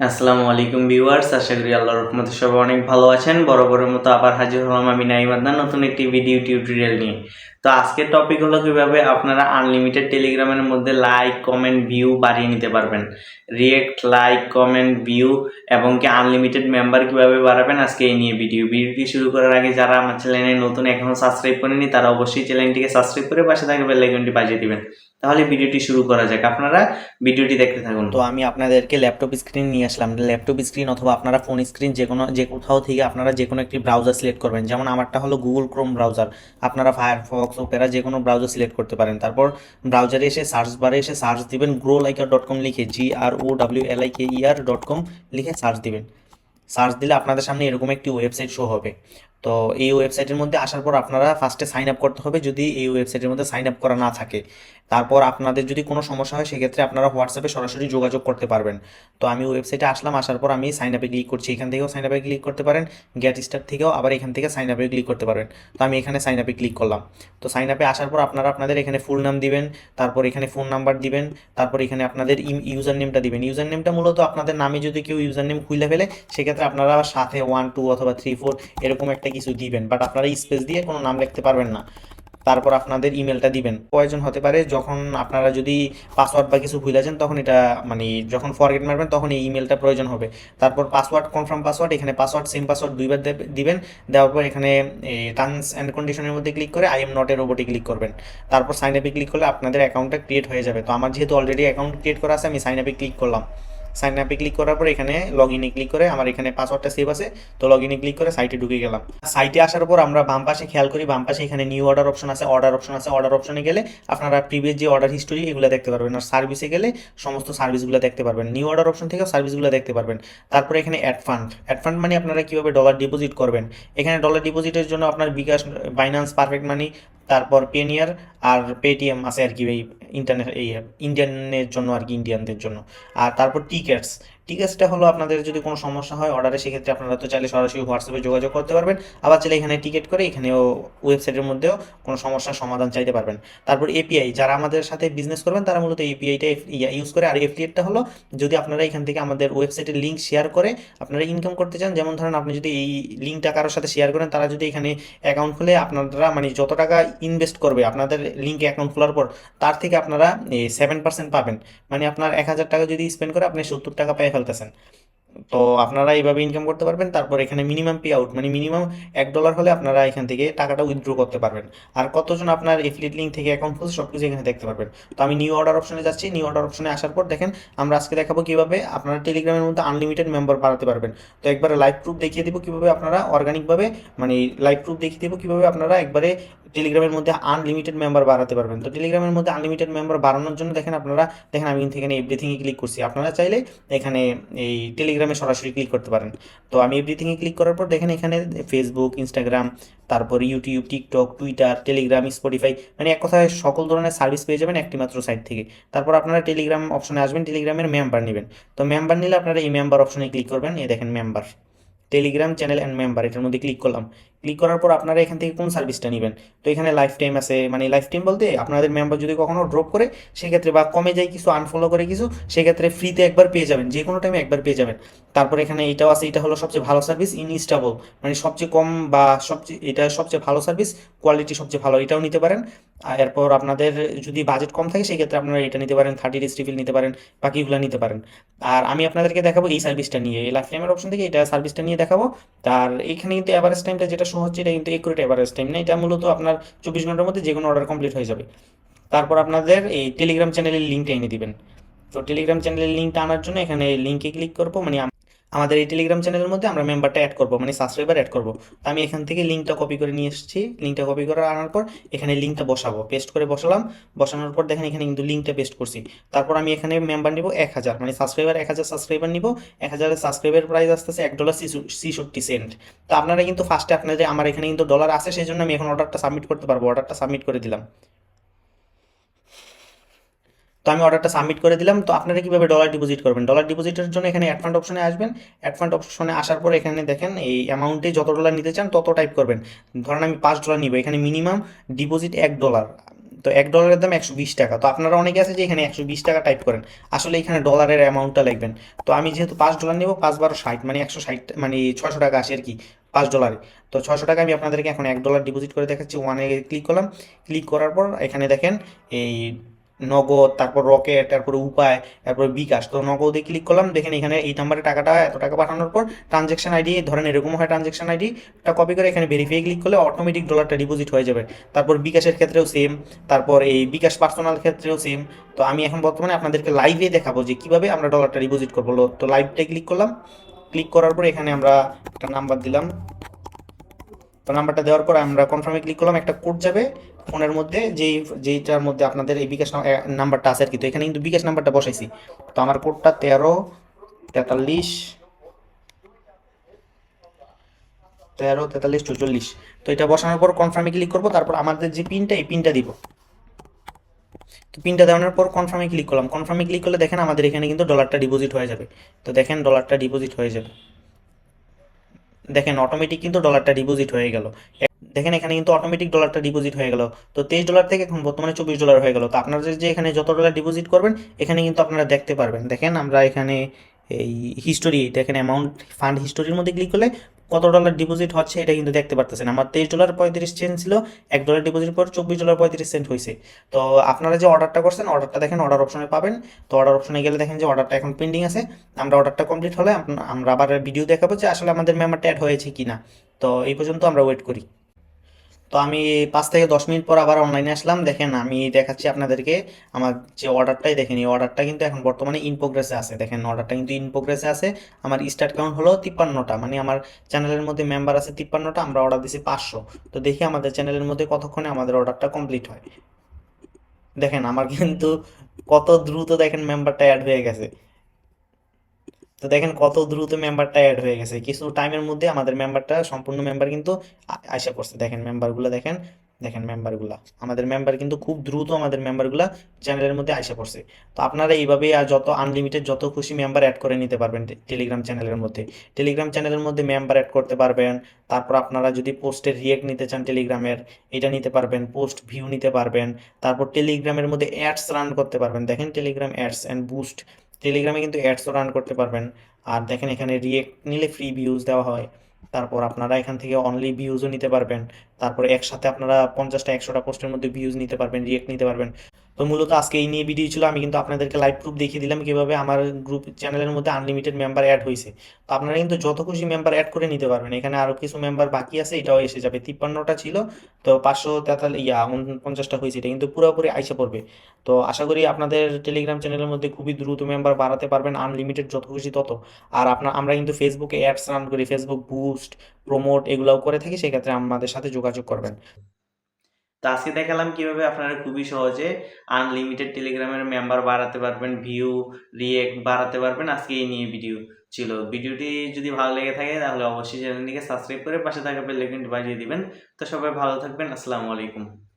আসসালামু আলাইকুম ভিউয়ার্স, আশা করি আল্লাহর রহমতে সবাই অনেক ভালো আছেন। বরাবরের মতো আবার হাজির হলাম আমি নাইম আদনান নতুন একটি ভিডিও টিউটোরিয়াল নিয়ে। তো আজকের টপিক হলো কিভাবে আপনারা আনলিমিটেড টেলিগ্রামের মধ্যে লাইক কমেন্ট ভিউ বাড়িয়ে নিতে পারবেন। রিয়েক্ট লাইক কমেন্ট ভিউ এবং কি আনলিমিটেড মেম্বার কিভাবে বাড়াবেন, আজকে এই নিয়ে ভিডিওটি শুরু করার আগে যারা আমার চ্যানেলে নতুন এখনো সাবস্ক্রাইব করেনি তারা অবশ্যই চ্যানেলটিকে সাবস্ক্রাইব করে পাশে থাকা বেল আইকনটি বাজিয়ে দিবেন। তাহলে ভিডিওটি শুরু করা যাক, আপনারা ভিডিওটি দেখতে থাকুন। তো আমি আপনাদেরকে ল্যাপটপ স্ক্রিন নিয়ে আসলাম। ল্যাপটপ স্ক্রিন অথবা আপনারা ফোন স্ক্রিন যে কোথাও থেকে আপনারা যে কোনো একটি ব্রাউজার সিলেক্ট করবেন। যেমন আমারটা হলো গুগল ক্রোম ব্রাউজার, আপনারা ফায়ারফক্স ওপেরা যে কোনো ব্রাউজার সিলেক্ট করতে পারেন। তারপর ব্রাউজারে এসে সার্চ বারে এসে সার্চ দিবেন growliker.com লিখে, growliker.com লিখে সার্চ দিবেন। সার্চ দিলে আপনাদের সামনে এরকম একটি ওয়েবসাইট শো হবে। তো এই ওয়েবসাইটের মধ্যে আসার পর আপনারা ফার্স্টে সাইন আপ করতে হবে, যদি এই ওয়েবসাইটের মধ্যে সাইন আপ করা না থাকে। তারপর আপনাদের যদি কোনো সমস্যা হয় সেক্ষেত্রে আপনারা হোয়াটসঅ্যাপে সরাসরি যোগাযোগ করতে পারবেন। তো আমি ওয়েবসাইটে আসলাম, আসার পর আমি সাইন আপে ক্লিক করছি। এখান থেকেও সাইন আপে ক্লিক করতে পারেন, গেট স্টার্ট থেকেও আবার এখান থেকে সাইন আপে ক্লিক করতে পারবেন। তো আমি এখানে সাইন আপে ক্লিক করলাম। তো সাইন আপে আসার পর আপনারা আপনাদের এখানে ফুল নাম দিবেন, তারপর এখানে ফোন নাম্বার দিবেন, তারপর এখানে আপনাদের ইউজার নেমটা দিবেন। ইউজার নেমটা মূলত আপনাদের নামে যদি কেউ ইউজার নেম খুলে ফেলে সেক্ষেত্রে আপনারা সাথে 1 2 অথবা 3 4 এরকম একটা কিছু দিবেন, বাট আপনারা স্পেস দিয়ে কোনো নাম লিখতে পারবেন না। তারপর আপনাদের ইমেলটা দিবেন। প্রয়োজন হতে পারে যখন আপনারা যদি পাসওয়ার্ড বা কিছু ভুলে যান তখন এটা মানে যখন ফরগেট মারবেন তখন এই ইমেলটা প্রয়োজন হবে। তারপর পাসওয়ার্ড কনফার্ম পাসওয়ার্ড, এখানে পাসওয়ার্ড সেম পাসওয়ার্ড দুইবার দিবেন। দেওয়ার পর এখানে টার্মস অ্যান্ড কন্ডিশনের মধ্যে ক্লিক করে আই এম নট এ রোবটে ক্লিক করবেন। তারপর সাইন আপে ক্লিক করলে আপনাদের অ্যাকাউন্টটা ক্রিয়েট হয়ে যাবে। তো আমার যেহেতু অলরেডি অ্যাকাউন্ট ক্রিয়েট করা আছে আমি সাইন আপে ক্লিক করলাম। সাইন আপে ক্লিক করার পর এখানে লগ ইনে ক্লিক করে আমার এখানে পাসওয়ার্ডটা সেভ আছে, তো লগ ইনে ক্লিক করে সাইটে ঢুকে গেলাম। সাইটে আসার পর আমরা বাম পাশে খেয়াল করি, বাম পাশে এখানে নিউ অর্ডার অপশন আছে, অর্ডার অপশনে গেলে আপনারা প্রিভিয়াস যে অর্ডার হিস্টোরি এগুলো দেখতে পারবেন, আর সার্ভিসে গেলে সমস্ত সার্ভিসগুলো দেখতে পারবেন। নিউ অর্ডার অপশন থেকেও সার্ভিসগুলো দেখতে পারবেন। তারপরে এখানে অ্যাড ফান্ড মানে আপনারা কীভাবে ডলার ডিপোজিট করবেন। এখানে ডলার ডিপোজিটের জন্য আপনার বিকাশ, বাইন্যান্স, পারফেক্ট মানি, তারপর পেনিয়ার আর পেটিএম আছে আর কি, এই ইন্টারনেট এই ইন্ডিয়ানের জন্য আর কি, ইন্ডিয়ানদের জন্য। আর তারপর টিকেটসটা হলো আপনাদের যদি কোনো সমস্যা হয় অর্ডারে সেক্ষেত্রে আপনারা তো চাইলে সরাসরি হোয়াটসঅ্যাপে যোগাযোগ করতে পারবেন, আবার চাইলে এখানে টিকেট করে এখানেও ওয়েবসাইটের মধ্যেও কোনো সমস্যার সমাধান চাইতে পারবেন। তারপর এপিআই, যারা আমাদের সাথে বিজনেস করবেন তারা মূলত এপিআইটা ইউজ করে। আর এফলিয়েটটা হলো যদি আপনারা এখান থেকে আমাদের ওয়েবসাইটের লিঙ্ক শেয়ার করে আপনারা ইনকাম করতে চান। যেমন ধরেন আপনি যদি এই লিঙ্কটা কারোর সাথে শেয়ার করেন, তারা যদি এখানে অ্যাকাউন্ট খুলে আপনারা মানে যত টাকা ইনভেস্ট করবে আপনাদের লিঙ্কে অ্যাকাউন্ট খোলার পর তার থেকে আপনারা 7% পাবেন। মানে আপনার 1,000 টাকা যদি স্পেন্ড করে আপনি 70 টাকা পেয়ে ফেলতেছেন। তো আপনারা এইভাবে ইনকাম করতে পারবেন। তারপর এখানে মিনিমাম পে আউট মানে মিনিমাম $1 হলে আপনারা এখান থেকে টাকাটা উইথড্র করতে পারবেন। আর কতজন আপনার এফিলিয়েট লিঙ্ক থেকে অ্যাকাউন্ট খুলছে সব কিছু এখানে দেখতে পারবেন। তো আমি নিউ অর্ডার অপশনে যাচ্ছি। নিউ অর্ডার অপশনে আসার পর দেখেন আমরা আজকে দেখাবো কিভাবে আপনারা টেলিগ্রামের মধ্যে আনলিমিটেড মেম্বার বাড়াতে পারবেন। তো একবারে লাইভ প্রুফ দেখিয়ে দিব কিভাবে আপনারা অর্গানিকভাবে মানে লাইভ প্রুফ দেখিয়ে দিব কিভাবে আপনারা একবারে টেলিগ্রামের মধ্যে আনলিমিটেড মেম্বার বাড়াতে পারবেন। তো টেলিগ্রামের মধ্যে আনলিমিটেড মেম্বার বাড়ানোর জন্য দেখেন আমি কিন্তু এখানে এভরিথিংয়ে ক্লিক করছি। আপনারা চাইলে এখানে এই টেলিগ্রামে সরাসরি ক্লিক করতে পারেন। তো আমি এভরিথিংয়ে ক্লিক করার পর দেখেন এখানে ফেসবুক, ইনস্টাগ্রাম, তারপর YouTube, TikTok, Twitter, Telegram, Spotify মানে এক কথায় সকল ধরনের সার্ভিস পেয়ে যাবেন একটি মাত্র সাইট থেকে। তারপর আপনারা টেলিগ্রাম অপশনে আসবেন, টেলিগ্রামের মেম্বার নেবেন। তো মেম্বার নিলে আপনারা এই মেম্বার অপশনে ক্লিক করবেন। এই দেখেন member, Telegram channel and member, এটার মধ্যে ক্লিক করলাম। ক্লিক করার পর আপনারা এখান থেকে কোন সার্ভিসটা নেবেন। তো এখানে লাইফ টাইম আছে, মানে লাইফ টাইম বলতে আপনাদের মেম্বার যদি কখনো ড্রপ করে সেক্ষেত্রে বা কমে যায় কিছু, আনফলো করে কিছু, সেক্ষেত্রে ফ্রিতে একবার পেয়ে যাবেন, যে কোনো টাইমে একবার পেয়ে যাবেন। তারপর এখানে এটাও আছে, এটা হলো সবচেয়ে ভালো সার্ভিস, ইনস্টেবল মানে সবচেয়ে কম বা এটা সবচেয়ে ভালো সার্ভিস, কোয়ালিটি সবচেয়ে ভালো, এটাও নিতে পারেন। আর এরপর আপনাদের যদি বাজেট কম থাকে সেক্ষেত্রে আপনারা এটা নিতে পারেন, 30 days রিফিল নিতে পারেন, বাকিগুলো নিতে পারেন। আর আমি আপনাদেরকে দেখাবো এই সার্ভিসটা নিয়ে, এই লাইফ টাইমের অপশন থেকে এটা সার্ভিসটা নিয়ে দেখাবো। তার এখানে কিন্তু এভারেজ টাইমটা যেটা শো হচ্ছে এটা কিন্তু একুরেট এভারেজ টাইম না, এটা মূলত আপনার 24 ঘন্টার মধ্যে যে কোনো অর্ডার কমপ্লিট হয়ে যাবে। তারপর আপনাদের এই টেলিগ্রাম চ্যানেলের লিঙ্কটা এনে দিবেন। তো টেলিগ্রাম চ্যানেলের লিঙ্কটা আনার জন্য এখানে লিঙ্কে ক্লিক করবো, মানে আমাদের এই টেলিগ্রাম চ্যানেলের মধ্যে আমরা মেম্বারটা অ্যাড করবো, মানে সাবস্ক্রাইবার অ্যাড করবো। তো আমি এখান থেকে লিঙ্কটা কপি করে নিয়ে এসেছি। লিঙ্কটা কপি করে আনার পর এখানে লিঙ্কটা বসাবো, পেস্ট করে বসালাম। বসানোর পর দেখেন এখানে কিন্তু লিঙ্কটা পেস্ট করছি। তারপর আমি এখানে মেম্বার নিব 1,000, মানে সাবস্ক্রাইবার 1,000 সাবস্ক্রাইবার নিব। 1,000 সাবস্ক্রাইবার প্রাইস আসতেছে $1.66। তো আপনারা কিন্তু ফার্স্টে আপনাদের আমার এখানে কিন্তু ডলার আছে, সেই জন্য আমি এখন অর্ডারটা সাবমিট করতে পারবো। অর্ডারটা সাবমিট করে দিলাম। তো আমি অর্ডারটা সাবমিট করে দিলাম। তো আপনারা কিভাবে ডলার ডিপোজিট করবেন, ডলার ডিপোজিটের জন্য এখানে অ্যাড ফান্ড অপশনে আসবেন। অ্যাড ফান্ড অপশনে আসার পর এখানে দেখেন এই অ্যামাউন্টে যত ডলার নিতে চান তত টাইপ করবেন। ধরেন আমি $5 নিব, এখানে মিনিমাম ডিপোজিট $1, তো $1 দাম 120 টাকা। তো আপনারা অনেকে আছে যে এখানে 120 টাকা টাইপ করেন, আসলে এখানে ডলারের অ্যামাউন্টটা লিখবেন। তো আমি যেহেতু $5 নেব, 5 × 12 = 60, মানে 160, মানে 600 টাকা আসে আর কি $5। তো 600 টাকা আমি আপনাদেরকে এখন $1 ডিপোজিট করে দেখাচ্ছি। ওয়ানে ক্লিক করলাম, ক্লিক করার পর এখানে দেখেন এই নগদ, তারপর রকেট, তারপরে উপায়, তারপরে বিকাশ। তো নগদে ক্লিক করলাম, দেখেন এখানে এই নাম্বারে টাকাটা, এত টাকা পাঠানোর পর ট্রানজ্যাকশন আইডি ধরেন এরকম হয়, ট্রানজ্যাকশন আইডিটা কপি করে এখানে ভেরিফাই ক্লিক করলে অটোমেটিক ডলারটা ডিপোজিট হয়ে যাবে। তারপর বিকাশের ক্ষেত্রেও সেম, তারপর এই বিকাশ পার্সোনাল ক্ষেত্রেও সেম। তো আমি এখন বর্তমানে আপনাদেরকে লাইভে দেখাবো যে কিভাবে আমরা ডলারটা ডিপোজিট করবো। তো লাইভটাই ক্লিক করলাম, ক্লিক করার পর এখানে আমরা একটা নাম্বার দিলাম। তো নাম্বারটা দেওয়ার পর আমরা কনফার্মে ক্লিক করলাম, একটা কোড যাবে ফোনের মধ্যে, যেইটার মধ্যে আপনাদের এই বিকাশ নাম্বারটা আছে আর কি। তো এখানে কিন্তু বিকাশ নাম্বারটা বসাইছি। তো আমার কোডটা 13 43 44। তো এটা বসানোর পর কনফার্মে ক্লিক করবো, তারপর আমাদের যে পিনটা, এই পিনটা দিব। তো পিনটা দেওয়ানোর পর কনফার্মে ক্লিক করলাম, কনফার্মে ক্লিক করলে দেখেন আমাদের এখানে কিন্তু ডলারটা ডিপোজিট হয়ে যাবে। তো দেখেন ডলারটা ডিপোজিট হয়ে যাবে, দেখেন অটোমেটিক কিন্তু ডলারটা ডিপোজিট হয়ে গেল। দেখেন এখানে কিন্তু অটোমেটিক ডলারটা ডিপোজিট হয়ে গেল। তো $23 থেকে এখন বর্তমানে $24 হয়ে গেল। তো আপনারা যে এখানে যত ডলার ডিপোজিট করবেন এখানে কিন্তু আপনারা দেখতে পারবেন। দেখেন আমরা এখানে এই হিস্টোরি, দেখেন অ্যামাউন্ট, ফান্ড হিস্টোরির মধ্যে ক্লিক করলে কত ডলার ডিপোজিট হচ্ছে এটা কিন্তু দেখতে পারতেছেন। আমার $23.35 ছিল, $1 ডিপোজিট পর $24.35 হয়েছে। তো আপনারা যে অর্ডারটা করছেন, অর্ডারটা দেখেন অর্ডার অপশনে পাবেন। তো অর্ডার অপশনে গেলে দেখেন যে অর্ডারটা এখন পেন্ডিং আছে। আমরা অর্ডারটা কমপ্লিট হলে আমরা আবার ভিডিও দেখাবো যে আসলে আমাদের মেম্বারটা অ্যাড হয়েছে কিনা। তো এই পর্যন্ত আমরা ওয়েট করি। তো আমি 5 থেকে 10 মিনিট পর আবার অনলাইনে আসলাম, দেখেন আমি দেখাচ্ছি আপনাদেরকে আমার যে অর্ডারটাই। দেখেন এই অর্ডারটা কিন্তু এখন বর্তমানে ইন প্রোগ্রেসে আছে, দেখেন অর্ডারটা কিন্তু ইন প্রোগ্রেসে আছে। আমার স্টার্ট কাউন্ট হলো 53টা, মানে আমার চ্যানেলের মধ্যে মেম্বার আছে 53টা, আমরা অর্ডার দিছি 500। তো দেখি আমাদের চ্যানেলের মধ্যে কতক্ষণে আমাদের অর্ডারটা কমপ্লিট হয়। দেখেন আমার কিন্তু কত দ্রুত দেখেন মেম্বারটা অ্যাড হয়ে গেছে। তো দেখেন কত দ্রুত মেম্বারটা অ্যাড হয়ে গেছে, কিছু টাইমের মধ্যে আমাদের মেম্বারটা সম্পূর্ণ মেম্বার কিন্তু আইসা পড়ছে। দেখেন মেম্বারগুলো দেখেন, দেখেন মেম্বারগুলা, আমাদের মেম্বার কিন্তু খুব দ্রুত আমাদের মেম্বারগুলা চ্যানেলের মধ্যে আইসা পড়ছে। তো আপনারা এইভাবে আর যত আনলিমিটেড যত খুশি মেম্বার অ্যাড করে নিতে পারবেন টেলিগ্রাম চ্যানেলের মধ্যে। টেলিগ্রাম চ্যানেলের মধ্যে মেম্বার অ্যাড করতে পারবেন। তারপর আপনারা যদি পোস্টের রিয়েক্ট নিতে চান টেলিগ্রামের, এটা নিতে পারবেন। পোস্ট ভিউ নিতে পারবেন। তারপর টেলিগ্রামের মধ্যে অ্যাডস রান করতে পারবেন, দেখেন টেলিগ্রাম অ্যাডস অ্যান্ড বুস্ট, টেলিগ্রামে কিন্তু অ্যাডসও রান করতে পারবেন। আর দেখেন এখানে রিয়েক্ট নিলে ফ্রি ভিউজ দেওয়া হয়। তারপর আপনারা এখান থেকে অনলি ভিউজও নিতে পারবেন। তারপরে একসাথে আপনারা 50টা 100টা পোস্টের মধ্যে ভিউজ নিতে পারবেন, রিয়েক্ট নিতে পারবেন। তো মূলত আজকে এই নিয়ে ভিডিও ছিল, আমি কিন্তু আপনাদেরকে লাইভ প্রুফ দেখিয়ে দিলাম কিভাবে আমার গ্রুপ চ্যানেলের মধ্যে আনলিমিটেড মেম্বার অ্যাড হয়েছে। তো আপনারা কিন্তু যত খুশি মেম্বার অ্যাড করে নিতে পারবেন। এখানে আরও কিছু মেম্বার বাকি আছে, এটাও এসে যাবে। 53টা ছিল, তো 543 হয়েছে, এটা কিন্তু পুরোপুরি আইসা পড়বে। তো আশা করি আপনাদের টেলিগ্রাম চ্যানেলের মধ্যে খুবই দ্রুত মেম্বার বাড়াতে পারবেন, আনলিমিটেড যত খুশি তত। আর আমরা কিন্তু ফেসবুকে অ্যাডস রান করি, ফেসবুক বুস্ট, প্রমোট এগুলাও করে থাকি, সেক্ষেত্রে আমাদের সাথে যোগাযোগ করবেন। তো আজকে দেখালাম কিভাবে আপনারা খুবই সহজে আনলিমিটেড টেলিগ্রামের মেম্বার বাড়াতে পারবেন, ভিউ, রিয়েক্ট বাড়াতে পারবেন। আজকে এই নিয়ে ভিডিও ছিল। ভিডিওটি যদি ভালো লেগে থাকে তাহলে অবশ্যই চ্যানেলটিকে সাবস্ক্রাইব করে পাশে থাকা বেল আইকনটি বাজিয়ে দিবেন। তো সবাই ভালো থাকবেন, আসসালামু আলাইকুম।